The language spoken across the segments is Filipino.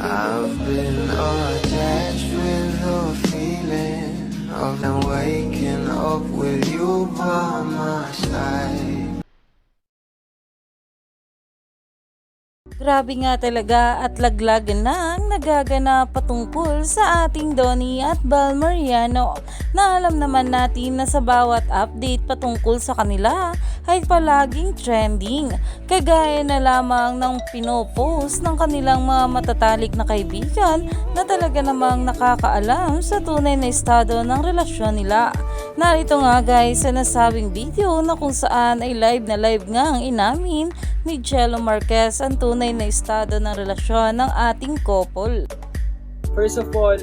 I've been attached with the feeling of now waking up with you by my side. Grabe nga talaga at laglag na ang nagaganap patungkol sa ating Donnie at Bal Mariano na alam naman natin na sa bawat update patungkol sa kanila ay palaging trending. Kagaya na lamang ng pinopost ng kanilang mga matatalik na kaibigan na talaga namang nakakaalam sa tunay na estado ng relasyon nila. Narito nga guys sa nasabing video na kung saan ay live na live nga ang inamin ni Jello Marquez ang tunay na estado ng relasyon ng ating couple. First of all,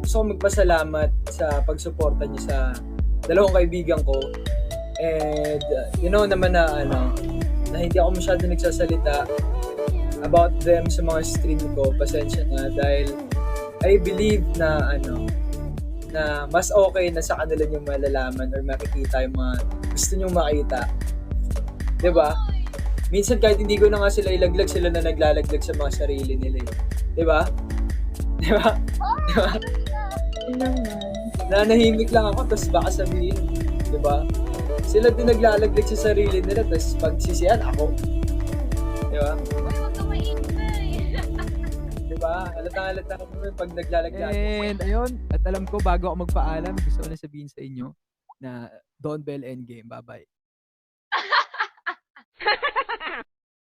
gusto ko magpasalamat sa pagsuporta niyo sa dalawang kaibigan ko. And you know naman na na hindi ako masyado nagsasalita about them sa mga stream ko. Pasensya na dahil I believe na na mas okay na sa kanila yung malalaman or makikita yung mga gusto nyong makita. 'Di ba? Minsan kahit hindi ko na nga sila ilaglag, sila na naglalaglag sa mga sarili nila eh. 'Di ba? 'Di ba? 'Di ba? Nanahimik lang ako tapos baka sabihin, 'di ba? Sila din naglalaglag sa sarili nila tapos pagsisihan ako. 'Di ba? Di ba? Halata ko naman pag naglalaglag. And ayun, at alam ko bago ako magpaalam, gusto ko na sabihin sa inyo na Don Bell Endgame. Bye-bye.